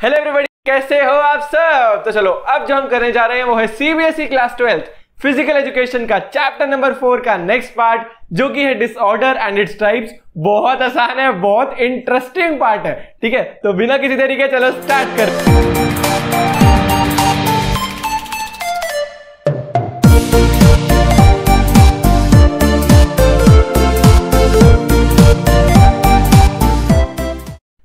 Hello everybody, कैसे हो आप सब। तो चलो अब जो हम करने जा रहे हैं वो है सीबीएसई क्लास 12 फिजिकल एजुकेशन का चैप्टर नंबर 4 का नेक्स्ट पार्ट, जो कि है डिसऑर्डर एंड इट्स टाइप्स। बहुत आसान है, बहुत इंटरेस्टिंग पार्ट है। ठीक है, तो बिना किसी देरी के चलो स्टार्ट कर।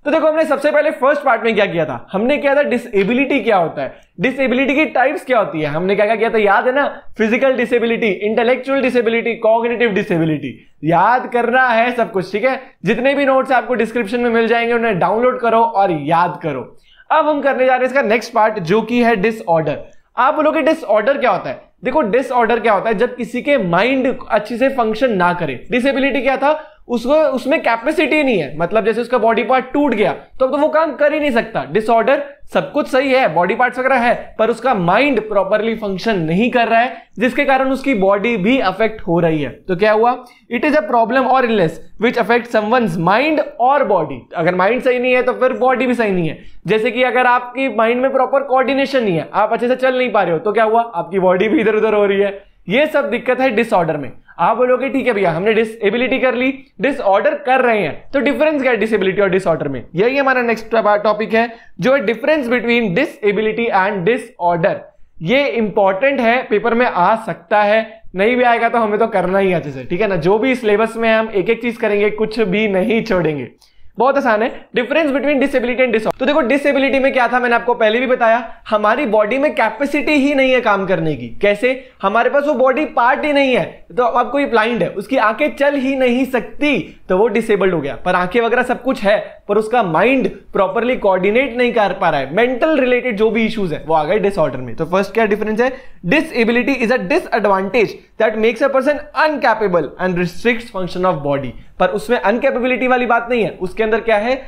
तो देखो, हमने सबसे पहले फर्स्ट पार्ट में क्या किया था, हमने किया था डिसेबिलिटी क्या होता है, डिसेबिलिटी की टाइप्स क्या होती है। हमने क्या किया था, याद है ना, physical disability, intellectual disability, cognitive disability. याद करना है सब कुछ, ठीक है। जितने भी नोट्स आपको डिस्क्रिप्शन में मिल जाएंगे उन्हें डाउनलोड करो और याद करो। अब हम करने जा रहे हैं इसका नेक्स्ट पार्ट, जो कि है डिसऑर्डर। आप बोलोगे डिसऑर्डर क्या होता है। देखो, डिसऑर्डर क्या होता है, जब किसी के माइंड अच्छे से फंक्शन ना करे। डिसेबिलिटी क्या था, उसमें कैपेसिटी नहीं है, मतलब जैसे उसका बॉडी पार्ट टूट गया तो अब तो वो काम कर ही नहीं सकता। डिसऑर्डर सब कुछ सही है, बॉडी पार्ट्स वगैरह है, पर उसका माइंड प्रॉपरली फंक्शन नहीं कर रहा है, जिसके कारण उसकी बॉडी भी अफेक्ट हो रही है। तो क्या हुआ, इट इज अ प्रॉब्लम और illness which affect someone's mind और बॉडी। अगर माइंड सही नहीं है तो फिर बॉडी भी सही नहीं है। जैसे कि अगर आपकी माइंड में प्रॉपर कोऑर्डिनेशन नहीं है, आप अच्छे से चल नहीं पा रहे हो, तो क्या हुआ, आपकी बॉडी भी इधर उधर हो रही है। ये सब दिक्कत है डिसऑर्डर में। आप बोलोगे ठीक है भैया, हमने डिसेबिलिटी कर ली, डिसऑर्डर कर रहे हैं, तो डिफरेंस क्या है डिसेबिलिटी और डिसऑर्डर में। यही हमारा नेक्स्ट टॉपिक है, जो है difference between disability and disorder. ये इंपॉर्टेंट है, पेपर में आ सकता है, नहीं भी आएगा तो हमें तो करना ही अच्छे से, ठीक है ना। जो भी सिलेबस में हम एक एक चीज करेंगे, कुछ भी नहीं छोड़ेंगे। बहुत आसान है, difference between disability and disorder. तो देखो, डिसेबिलिटी में क्या था, मैंने आपको पहले भी बताया, हमारी बॉडी में कैपेसिटी ही नहीं है काम करने की। कैसे, हमारे पास वो बॉडी पार्ट ही नहीं है। तो अब कोई ब्लाइंड है, उसकी आंखें चल ही नहीं सकती, तो वो डिसेबल्ड हो गया। पर आंखें वगैरह सब कुछ है, पर उसका माइंड प्रॉपरली कोऑर्डिनेट नहीं कर पा रहा है। मेंटल रिलेटेड जो भी इश्यूज है वो आ गए डिसऑर्डर में। तो फर्स्ट क्या डिफरेंस है, disability is a disadvantage that makes a person uncapable and restricts function of body. पर उसमें अनकैपेबिलिटी वाली बात नहीं है, उसके अंदर क्या है,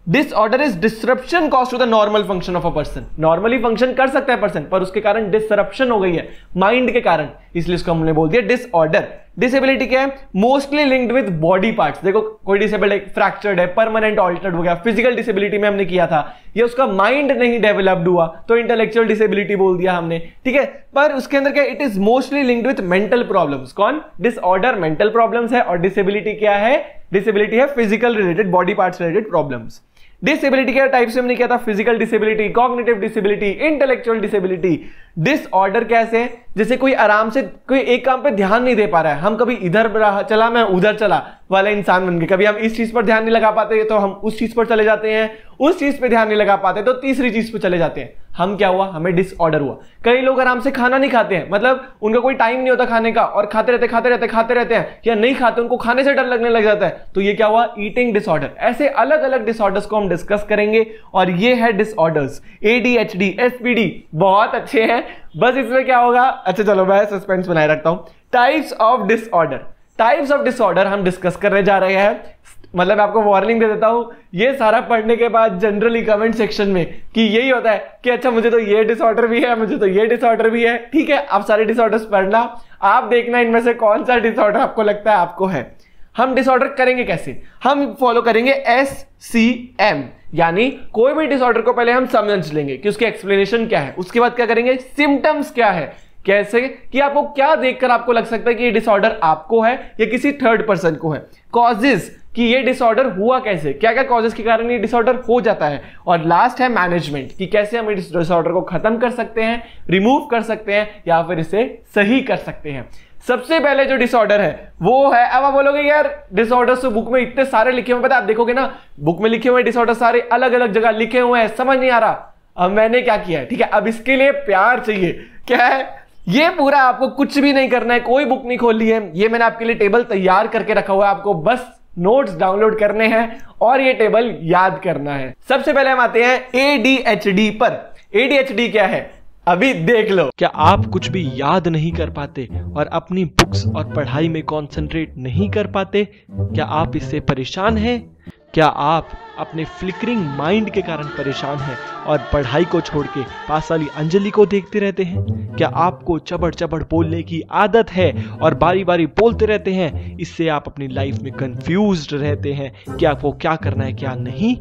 disorder is disruption cause to the normal function of a person. Normally function कर सकता है पर्सन, पर उसके कारण डिसरप्शन हो गई है माइंड के कारण, इसलिए इसको हमने बोल दिया डिसऑर्डर। डिसेबिलिटी क्या है, mostly linked with body parts. देखो, कोई डिसेबल्ड है, फ्रैक्चर्ड है, परमानेंट ऑल्टर्ड हो गया। फिजिकल डिसेबिलिटी में हमने किया था, ये उसका माइंड नहीं डेवलप्ड हुआ, तो इंटेलेक्चुअल डिसेबिलिटी बोल दिया हमने, ठीक है। पर उसके अंदर क्या, it is mostly linked with mental problems. कौन, डिसऑर्डर मेंटल प्रॉब्लम्स है, और डिसेबिलिटी क्या है, डिसेबिलिटी है physical related, body parts related problems. Disability के टाइप से हमने किया था, physical disability, cognitive disability, intellectual disability. Disorder कैसे, जैसे कोई आराम से कोई एक काम पे ध्यान नहीं दे पा रहा है, हम कभी इधर चला मैं उधर चला वाला इंसान बन गए। कभी हम इस चीज पर ध्यान नहीं लगा पाते तो हम उस चीज पर चले जाते हैं, उस चीज पे ध्यान नहीं लगा पाते तो तीसरी चीज पे चले जाते हैं। हम क्या हुआ, हमें डिसऑर्डर हुआ। कई लोग आराम से खाना नहीं खाते हैं, मतलब उनका कोई टाइम नहीं होता खाने का, और खाते रहते हैं, या नहीं खाते, उनको खाने से डर लगने लग जाता है, तो ये क्या हुआ, ईटिंग डिसऑर्डर। ऐसे अलग अलग डिसऑर्डर्स को हम डिस्कस करेंगे, और ये है डिसऑर्डर्स। ADHD, SPD बहुत अच्छे हैं, बस इसमें क्या होगा, अच्छा चलो मैं सस्पेंस बनाए रखता हूं। Types of disorder, types of disorder हम डिस्कस करने जा रहे हैं। मतलब आपको वार्निंग दे देता हूं, ये सारा पढ़ने के बाद जनरली कमेंट सेक्शन में कि यही होता है कि अच्छा मुझे तो ये डिसऑर्डर भी है, मुझे तो ये डिसऑर्डर भी है। ठीक है, आप सारे डिसऑर्डर्स पढ़ना, आप देखना इनमें से कौन सा डिसऑर्डर आपको लगता है आपको है। हम डिसऑर्डर करेंगे कैसे, हम फॉलो करेंगे SCM, यानी कोई भी डिसऑर्डर को पहले हम समझ लेंगे कि उसकी एक्सप्लेनेशन क्या है, उसके बाद क्या करेंगे, सिम्टम्स क्या है। कैसे कि आपको क्या देखकर आपको लग सकता है कि ये डिसऑर्डर आपको है या किसी थर्ड पर्सन को है। कॉजेस, कि ये डिसऑर्डर हुआ कैसे, क्या क्या कॉजेस के कारण ये डिसऑर्डर हो जाता है। और लास्ट है मैनेजमेंट, कि कैसे हम इस डिसऑर्डर को खत्म कर सकते हैं, रिमूव कर सकते हैं, या फिर इसे सही कर सकते हैं। सबसे पहले जो डिसऑर्डर है वो है, अब आप बोलोगे यार डिसऑर्डर्स तो बुक में इतने सारे लिखे हुए, पता है आप देखोगे ना बुक में लिखे हुए डिसऑर्डर सारे अलग अलग जगह लिखे हुए हैं, समझ नहीं आ रहा। अब मैंने क्या किया है, ठीक है, अब इसके लिए प्यार चाहिए। क्या है, ये पूरा आपको कुछ भी नहीं करना है, कोई बुक नहीं खोलनी है, ये मैंने आपके लिए टेबल तैयार करके रखा हुआ है, आपको बस नोट्स डाउनलोड करने हैं और ये टेबल याद करना है। सबसे पहले हम आते हैं ADHD पर। ADHD क्या है, अभी देख लो। क्या आप कुछ भी याद नहीं कर पाते और अपनी बुक्स और पढ़ाई में कंसंट्रेट नहीं कर पाते? क्या आप इससे परेशान हैं? क्या आप अपने फ्लिकरिंग माइंड के कारण परेशान हैं और पढ़ाई को छोड़ के पास वाली अंजलि को देखते रहते हैं? क्या आपको चबड़ चबड़ बोलने की आदत है और बारी बारी बोलते रहते हैं, इससे आप अपनी लाइफ में कंफ्यूज्ड रहते हैं कि आपको क्या करना है क्या नहीं?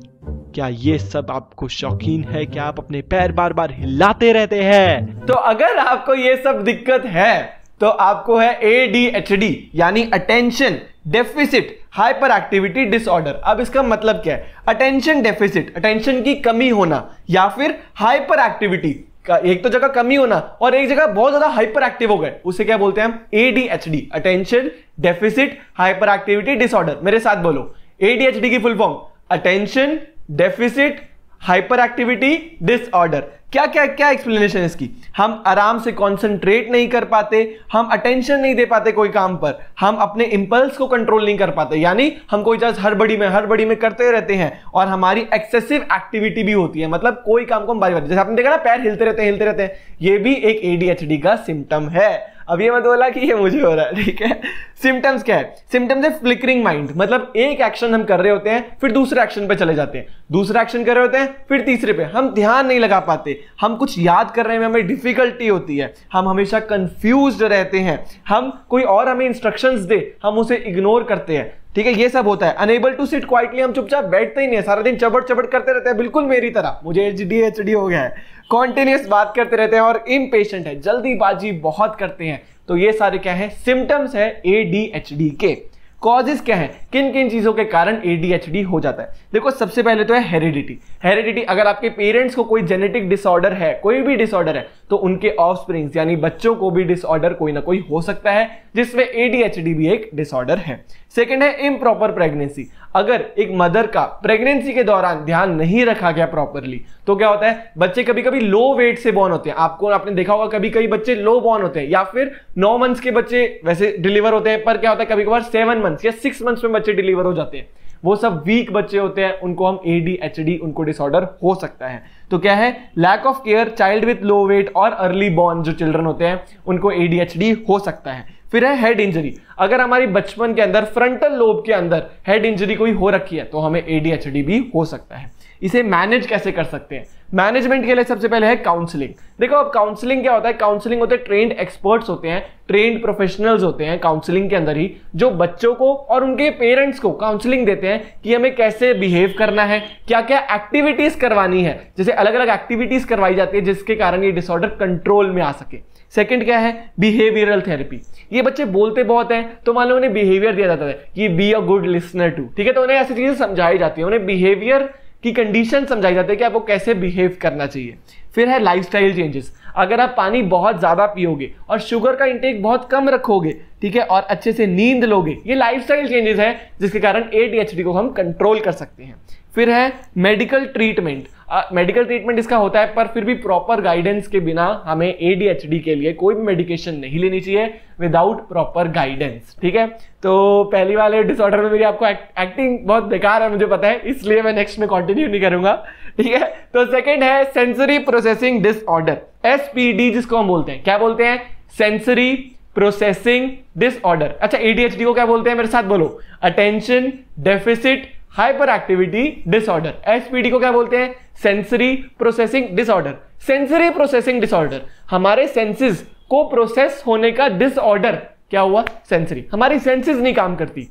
क्या ये सब आपको शौकीन है? क्या आप अपने पैर बार बार हिलाते रहते हैं? तो अगर आपको ये सब दिक्कत है तो आपको है ADHD यानी attention deficit hyper activity disorder. अब इसका मतलब क्या है? अटेंशन डेफिसिट, अटेंशन की कमी होना, या फिर हाइपर एक्टिविटी का एक तो जगह कमी होना और एक जगह बहुत ज्यादा हाइपर एक्टिव हो गए, उसे क्या बोलते हैं हम? ADHD, attention deficit hyper activity disorder. मेरे साथ बोलो, ADHD की full form attention deficit hyper activity disorder. क्या क्या क्या एक्सप्लेनेशन है इसकी? हम आराम से कंसंट्रेट नहीं कर पाते, हम अटेंशन नहीं दे पाते कोई काम पर, हम अपने इंपल्स को कंट्रोल नहीं कर पाते, यानी हम कोई चीज हड़बड़ी में करते रहते हैं, और हमारी एक्सेसिव एक्टिविटी भी होती है, मतलब कोई काम को हम बारी बारी, जैसे आपने देखा ना पैर हिलते रहते हैं, ये भी एक ADHD का सिम्टम है। अब ये मत बोला कि ये मुझे हो रहा है, ठीक है। सिम्टम्स क्या है? सिम्टम्स है फ्लिकरिंग माइंड, मतलब एक एक्शन हम कर रहे होते हैं फिर दूसरे एक्शन पे चले जाते हैं, दूसरा एक्शन कर रहे होते हैं फिर तीसरे पे, हम ध्यान नहीं लगा पाते, हम कुछ याद कर रहे हैं हमें डिफिकल्टी होती है, हम हमेशा कंफ्यूज्ड रहते हैं, हम कोई और हमें इंस्ट्रक्शंस दे हम उसे इग्नोर करते हैं, ठीक है, ये सब होता है। अनेबल टू सिट क्वाइटली, हम चुपचाप बैठते ही नहीं है, सारा दिन चबड़ चबड़ करते रहते हैं, बिल्कुल मेरी तरह, मुझे ADHD हो गया है। कॉन्टिन्यूस बात करते रहते हैं और इम्पेशेंट है, जल्दीबाजी बहुत करते हैं। तो ये सारे क्या है? सिम्टम्स है ADHD के। कॉजेस क्या है? किन किन चीजों के कारण ADHD हो जाता है? देखो, सबसे पहले तो है हेरिडिटी। हेरिडिटी, अगर आपके पेरेंट्स को कोई जेनेटिक डिसऑर्डर है, कोई भी डिसऑर्डर है, तो उनके ऑफस्प्रिंग्स यानी बच्चों को भी डिसऑर्डर कोई ना कोई हो सकता है, जिसमें ADHD भी एक डिसऑर्डर है। सेकंड है इम्प्रॉपर प्रेगनेंसी। अगर एक मदर का प्रेगनेंसी के दौरान ध्यान नहीं रखा गया प्रॉपरली, तो क्या होता है? बच्चे कभी कभी लो वेट से बॉर्न होते हैं, आपने देखा होगा कभी कई बच्चे लो बॉर्न होते हैं, या फिर 9 मंथ्स के बच्चे वैसे डिलीवर होते हैं, पर क्या होता है कभी कभार 7 मंथ्स या 6 मंथ्स में बच्चे डिलीवर हो जाते हैं, वो सब वीक बच्चे होते हैं, उनको हम ADHD, उनको डिसऑर्डर हो सकता है। तो क्या है? Lack of care, child with low weight और अर्ली बॉर्न जो चिल्ड्रन होते हैं उनको ADHD हो सकता है। फिर है हेड इंजरी। अगर हमारी बचपन के अंदर फ्रंटल लोब के अंदर हेड इंजरी कोई हो रखी है तो हमें ADHD भी हो सकता है। इसे मैनेज कैसे कर सकते हैं? मैनेजमेंट के लिए सबसे पहले है काउंसलिंग। देखो, अब काउंसलिंग क्या होता है? काउंसलिंग होते हैं ट्रेंड एक्सपर्ट्स होते हैं, ट्रेंड प्रोफेशनल्स होते हैं काउंसलिंग के अंदर ही, जो बच्चों को और उनके पेरेंट्स को काउंसलिंग देते हैं कि हमें कैसे बिहेव करना है, क्या क्या एक्टिविटीज करवानी है, जैसे अलग अलग एक्टिविटीज करवाई जाती है जिसके कारण ये डिसऑर्डर कंट्रोल में आ सके। सेकंड क्या है? Behavioural therapy. ये बच्चे बोलते बहुत हैं, तो मान लो उन्हें बिहेवियर दिया जाता है कि be a good listener too, ठीक है, तो उन्हें ऐसी चीजें समझाई जाती है, उन्हें बिहेवियर की कंडीशन समझाई जाती है कि आपको कैसे बिहेव करना चाहिए। फिर है लाइफस्टाइल चेंजेस। अगर आप पानी बहुत ज्यादा पियोगे और शुगर का इंटेक बहुत कम रखोगे, ठीक है, और अच्छे से नींद लोगे, ये लाइफस्टाइल चेंजेस है जिसके कारण ADHD को हम कंट्रोल कर सकते हैं। फिर है मेडिकल ट्रीटमेंट। मेडिकल ट्रीटमेंट इसका होता है, पर फिर भी प्रॉपर गाइडेंस के बिना हमें ADHD के लिए कोई भी मेडिकेशन नहीं लेनी चाहिए विदाउट प्रॉपर गाइडेंस, ठीक है। तो पहली वाले डिसऑर्डर में मेरी आपको एक्टिंग बहुत बेकार है मुझे पता है, इसलिए मैं नेक्स्ट में कंटिन्यू नहीं करूंगा, ठीक है। तो सेकंड है सेंसरी प्रोसेसिंग डिसऑर्डर, SPD जिसको हम बोलते हैं, क्या बोलते हैं? Sensory processing disorder. अच्छा, ADHD को क्या बोलते हैं? मेरे साथ बोलो, attention deficit hyper activity disorder. SPD को क्या बोलते हैं? Sensory processing disorder. Sensory processing disorder, हमारे सेंसेस को प्रोसेस होने का डिसऑर्डर क्या हुआ? सेंसरी। हमारी सेंसेस नहीं काम करती।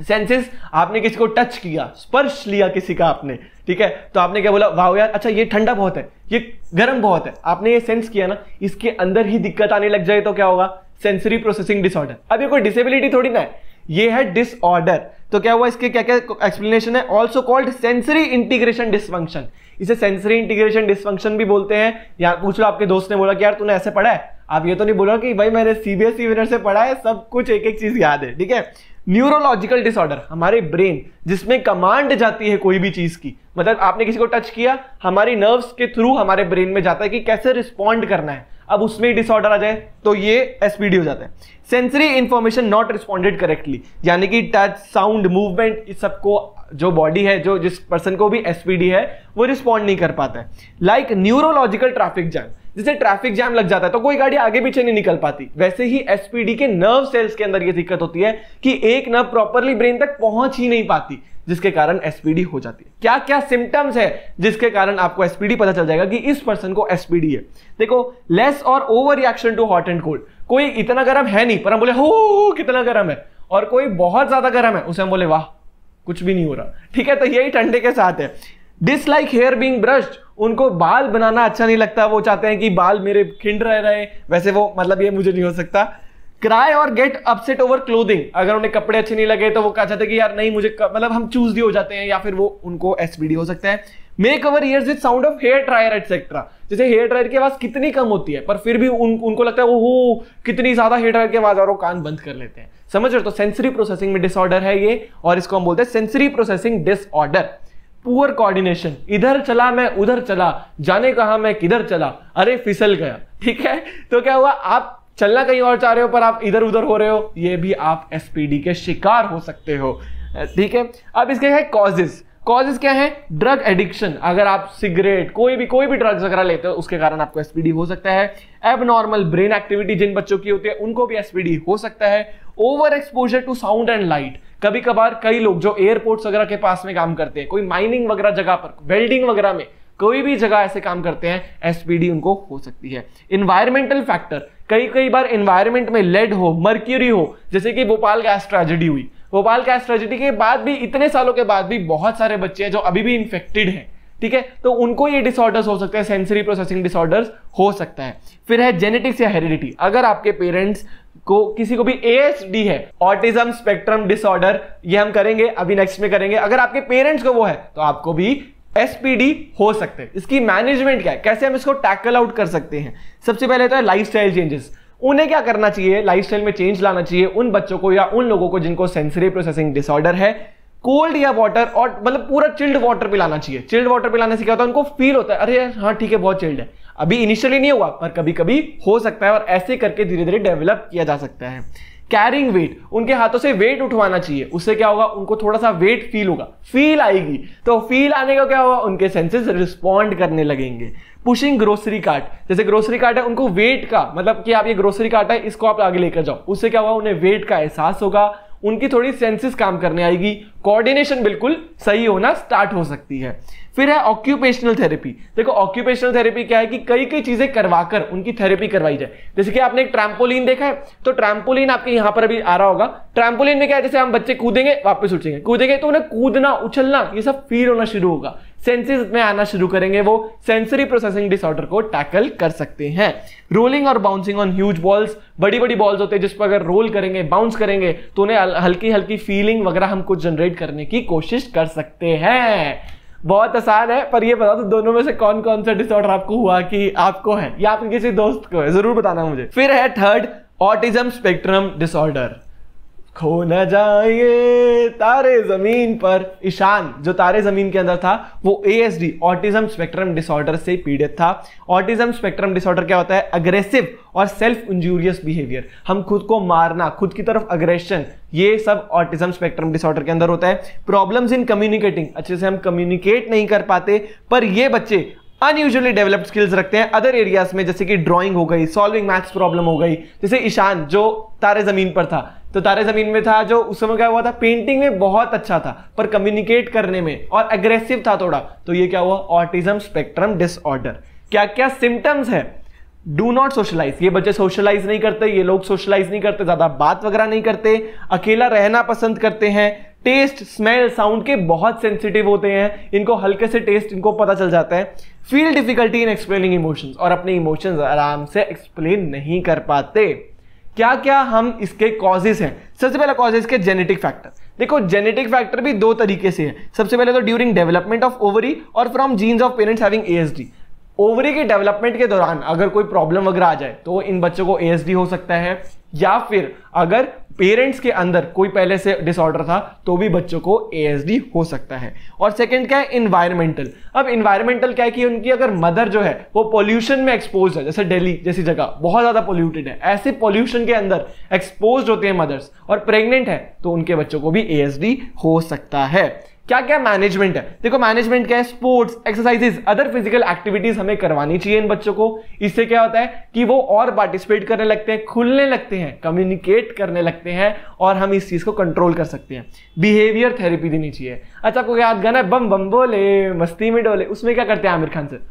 सेंसेस, आपने किसी को टच किया, स्पर्श लिया किसी का आपने, ठीक है, तो आपने क्या बोला? वाह यार, अच्छा ये ठंडा बहुत है, ये गर्म बहुत है, आपने ये सेंस किया ना, इसके अंदर ही दिक्कत आने लग जाए तो क्या होगा? Sensory processing disorder. अब ये कोई डिसेबिलिटी थोड़ी ना है, ये है डिसऑर्डर। तो क्या हुआ? इसके क्या क्या एक्सप्लेनेशन है? Also called sensory integration dysfunction. इसे सेंसरी इंटीग्रेशन डिसफंक्शन भी बोलते हैं। यार पूछ लो, आपके दोस्त ने बोला कि यार तूने ऐसे पढ़ा है, आप ये तो नहीं बोलो कि भाई मैंने CBSE विनर से पढ़ा है, सब कुछ एक एक चीज याद है, ठीक है। न्यूरोलॉजिकल डिसऑर्डर, हमारे ब्रेन जिसमें कमांड जाती है कोई भी चीज की, मतलब आपने किसी को टच किया, हमारी नर्व्स के थ्रू हमारे ब्रेन में जाता है कि कैसे रिस्पॉन्ड करना है, अब उसमें डिसऑर्डर आ जाए तो ये SPD हो जाता है। Sensory information not responded correctly, यानी कि टच, साउंड, मूवमेंट, इस सबको जो बॉडी है, जो जिस पर्सन को भी SPD है वो रिस्पॉन्ड नहीं कर पाता है। लाइक न्यूरोलॉजिकल ट्रैफिक जैम, जैसे ट्रैफिक जैम लग जाता है तो कोई गाड़ी आगे पीछे नहीं निकल पाती, वैसे ही SPD के नर्व सेल्स के अंदर ये दिक्कत होती है कि एक नर्व प्रॉपरली ब्रेन तक पहुंच ही नहीं पाती, जिसके कारण SPD हो जाती है। क्या क्या सिम्टम्स है जिसके कारण आपको SPD पता चल जाएगा कि इस पर्सन को SPD है? देखो, लेस और over reaction to hot and cold. कोई इतना गर्म है नहीं पर हम बोले हो कितना गर्म है, और कोई बहुत ज्यादा गर्म है उसे हम बोले वाह कुछ भी नहीं हो रहा, ठीक है, तो यही ठंडे के साथ है। डिसलाइक हेयर बीइंग ब्रश्ड, उनको बाल बनाना अच्छा नहीं लगता, वो चाहते हैं कि बाल मेरे खिंड रहे, वैसे वो मतलब ये मुझे नहीं हो सकता। क्राई और गेट अपसेट ओवर क्लोथिंग, अगर उन्हें कपड़े अच्छे नहीं लगे तो वो कहा चाहते हैं कि यार नहीं मुझे मतलब हम चूज हो जाते हैं, या फिर वो उनको एसपीडी हो सकता है। Make our ears with sound of hair dryer etcetera, जैसे हेयर ड्रायर की आवाज कितनी कम होती है पर फिर भी उनको लगता है ओहो कितनी ज्यादा हेयर ड्रायर की आवाज और वो कान बंद कर लेते हैं, समझ रहे हो? तो सेंसरी प्रोसेसिंग में डिसऑर्डर है ये, और इसको हम बोलते हैं sensory processing disorder. Poor coordination, इधर चला मैं उधर चला, जाने कहा मैं किधर चला, अरे फिसल गया, ठीक है? तो क्या हुआ, आप चलना कहीं और चाह रहे हो पर आप इधर उधर हो रहे हो, ये भी आप एसपीडी के शिकार हो सकते हो, ठीक है? अब इसके है कॉजेज। कॉजेज क्या है? ड्रग एडिक्शन, अगर आप सिगरेट कोई भी ड्रग्स वगैरह लेते हो उसके कारण आपको एसपीडी हो सकता है। एबनॉर्मल ब्रेन एक्टिविटी जिन बच्चों की होती है उनको भी एसपीडी हो सकता है। Over exposure to sound and light, कभी कभार कई लोग जो एयरपोर्ट्स वगैरह के पास में काम करते हैं, कोई माइनिंग वगैरह जगह पर, वेल्डिंग वगैरह में, कोई भी जगह ऐसे काम करते हैं, एसपीडी उनको हो सकती है। इन्वायरमेंटल फैक्टर, कई बार एनवायरमेंट में लेड हो, मर्क्यूरी हो, जैसे कि भोपाल गैस ट्रेजेडी हुई। भोपाल गैस ट्रेजेडी के बाद भी, इतने सालों के बाद भी बहुत सारे बच्चे हैं जो अभी भी इन्फेक्टेड हैं, ठीक है? तो उनको ये डिसऑर्डर्स हो सकते हैं, सेंसरी प्रोसेसिंग डिसऑर्डर्स हो सकता है। फिर है जेनेटिक्स या हेरिडिटी, अगर आपके पेरेंट्स को किसी को भी एएसडी है, ऑटिज्म स्पेक्ट्रम डिसऑर्डर, ये हम करेंगे अभी नेक्स्ट में करेंगे, अगर आपके पेरेंट्स को वो है तो आपको भी एसपीडी हो सकते हैं। इसकी मैनेजमेंट क्या है, कैसे हम इसको टैकल आउट कर सकते हैं? सबसे पहले तो है लाइफस्टाइल चेंजेस। उन्हें क्या करना चाहिए, लाइफस्टाइल में चेंज लाना चाहिए उन बच्चों को या उन लोगों को जिनको सेंसरी प्रोसेसिंग डिसऑर्डर है। कोल्ड या वाटर, और मतलब पूरा चिल्ड वाटर पिलाना चाहिए। चिल्ड वाटर पिलाने से क्या होता है, उनको फील होता है अरे यार हाँ ठीक है बहुत चिल्ड है, अभी इनिशियली नहीं हुआ पर कभी कभी हो सकता है, और ऐसे करके धीरे धीरे डेवलप किया जा सकता है। कैरिंग वेट, उनके हाथों से वेट उठवाना चाहिए, उससे क्या होगा, उनको थोड़ा सा वेट फील होगा, फील आएगी, तो फील आने का क्या होगा, उनके सेंसेस रिस्पॉन्ड करने लगेंगे। पुशिंग ग्रोसरी कार्ट, जैसे ग्रोसरी कार्ट है, उनको वेट का मतलब कि आप ये ग्रोसरी कार्ट है इसको आप आगे लेकर जाओ, उससे क्या होगा, उन्हें वेट का एहसास होगा, उनकी थोड़ी सेंसेस काम करने आएगी, कोऑर्डिनेशन बिल्कुल सही होना स्टार्ट हो सकती है। फिर है ऑक्यूपेशनल थेरेपी। देखो ऑक्यूपेशनल थेरेपी क्या है कि कई चीजें करवाकर उनकी थेरेपी करवाई जाए। जैसे कि आपने एक ट्रैम्पोलिन देखा है, तो ट्रैम्पोलिन आपके यहां पर अभी आ रहा होगा। ट्रैम्पोलिन में क्या है, जैसे हम बच्चे कूदेंगे वापस उठेंगे, कूदेंगे तो उन्हें कूदना उछलना ये सब फील होना शुरू होगा, सेंसेस में आना शुरू करेंगे, वो सेंसरी प्रोसेसिंग डिसऑर्डर को टैकल कर सकते हैं। रोलिंग और बाउंसिंग ऑन ह्यूज बॉल्स, बड़ी बड़ी बॉल्स होते हैं जिस पर अगर रोल करेंगे, बाउंस करेंगे तो उन्हें हल्की हल्की फीलिंग वगैरह हम कुछ जनरेट करने की कोशिश कर सकते हैं। बहुत आसान है, पर ये बता दो दोनों में से कौन कौन सा डिसऑर्डर आपको हुआ कि आपको है या आपके किसी दोस्त को है, जरूर बताना मुझे। फिर है थर्ड, ऑटिज्म स्पेक्ट्रम डिसऑर्डर। खो न जाए तारे जमीन पर, ईशान जो तारे जमीन के अंदर था वो एएसडी ऑटिज्म स्पेक्ट्रम डिसऑर्डर से पीड़ित था। ऑटिज्म स्पेक्ट्रम डिसऑर्डर क्या होता है, अग्रेसिव और सेल्फ इंजूरियस बिहेवियर, हम खुद को मारना, खुद की तरफ अग्रेशन, ये सब ऑटिज्म स्पेक्ट्रम डिसऑर्डर के अंदर होता है। प्रॉब्लम्स इन कम्युनिकेटिंग, अच्छे से हम कम्युनिकेट नहीं कर पाते, पर ये बच्चे अनयूजुअली डेवलप्ड स्किल्स रखते हैं अदर एरियाज में, जैसे कि ड्राइंग हो गई, सॉल्विंग मैथ्स प्रॉब्लम हो गई। जैसे ईशान जो तारे जमीन पर था, तो तारे जमीन में था, जो उस समय क्या हुआ था, पेंटिंग में बहुत अच्छा था पर कम्युनिकेट करने में और अग्रेसिव था थोड़ा, तो ये क्या हुआ, ऑटिज्म स्पेक्ट्रम डिसऑर्डर। क्या क्या सिम्टम्स है, डू नॉट सोशलाइज, ये बच्चे सोशलाइज नहीं करते, ये लोग सोशलाइज नहीं करते, ज्यादा बात वगैरह नहीं करते, अकेला रहना पसंद करते हैं, टेस्ट स्मेल साउंड के बहुत सेंसिटिव होते हैं, इनको हल्के से टेस्ट इनको पता चल जाता है। Feel difficulty in explaining emotions, और अपने इमोशंस आराम से एक्सप्लेन नहीं कर पाते। क्या क्या हम इसके कॉजेस हैं, सबसे पहला कॉज है इसके जेनेटिक फैक्टर। देखो जेनेटिक फैक्टर भी दो तरीके से है, सबसे पहले तो ड्यूरिंग डेवलपमेंट ऑफ ओवरी और from jeans of parents having ASD. Ovary के डेवलपमेंट के दौरान अगर कोई प्रॉब्लम वगैरह आ जाए तो इन बच्चों को एएसडी हो सकता है, या फिर अगर पेरेंट्स के अंदर कोई पहले से डिसऑर्डर था तो भी बच्चों को एएसडी हो सकता है। और सेकंड क्या है, इन्वायरमेंटल। अब इन्वायरमेंटल क्या है कि उनकी अगर मदर जो है वो पोल्यूशन में एक्सपोज है, जैसे दिल्ली जैसी जगह बहुत ज्यादा पोल्यूटेड है, ऐसे पोल्यूशन के अंदर एक्सपोज होते हैं मदर्स और प्रेग्नेंट है, तो उनके बच्चों को भी एएसडी हो सकता है। क्या क्या मैनेजमेंट है, देखो मैनेजमेंट क्या है, sports, exercises, other physical activities हमें करवानी चाहिए इन बच्चों को। इससे क्या होता है कि वो और पार्टिसिपेट करने लगते हैं, खुलने लगते हैं, कम्युनिकेट करने लगते हैं, और हम इस चीज को कंट्रोल कर सकते हैं। बिहेवियर थेरेपी देनी चाहिए। अच्छा, आपको याद गाना बम बम बोले मस्ती में डोले, उसमें क्या करते हैं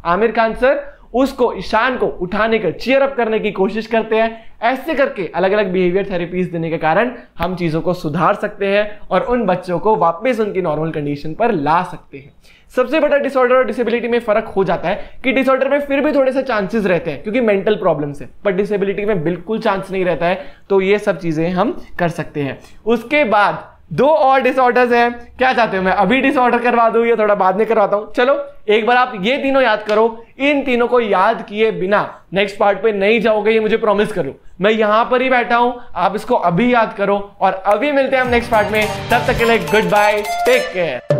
आमिर खान सर उसको ईशान को उठाने का चीयर अप करने की कोशिश करते हैं। ऐसे करके अलग अलग बिहेवियर थेरेपीज देने के कारण हम चीजों को सुधार सकते हैं और उन बच्चों को वापस उनकी नॉर्मल कंडीशन पर ला सकते हैं। सबसे बड़ा डिसऑर्डर और डिसेबिलिटी में फर्क हो जाता है कि डिसऑर्डर में फिर भी थोड़े से चांसेस रहते हैं क्योंकि मेंटल प्रॉब्लम्स है, पर डिसेबिलिटी में बिल्कुल चांस नहीं रहता है। तो ये सब चीजें हम कर सकते हैं। उसके बाद 2 और डिसऑर्डर्स हैं। क्या चाहते हो मैं अभी डिसऑर्डर करवा दूं या थोड़ा बाद में करवाता हूं? चलो एक बार आप ये तीनों याद करो। इन तीनों को याद किए बिना नेक्स्ट पार्ट पे नहीं जाओगे, ये मुझे प्रॉमिस करो। मैं यहां पर ही बैठा हूं, आप इसको अभी याद करो और अभी मिलते हैं हम नेक्स्ट पार्ट में। तब तक के लिए गुड बाय, टेक केयर।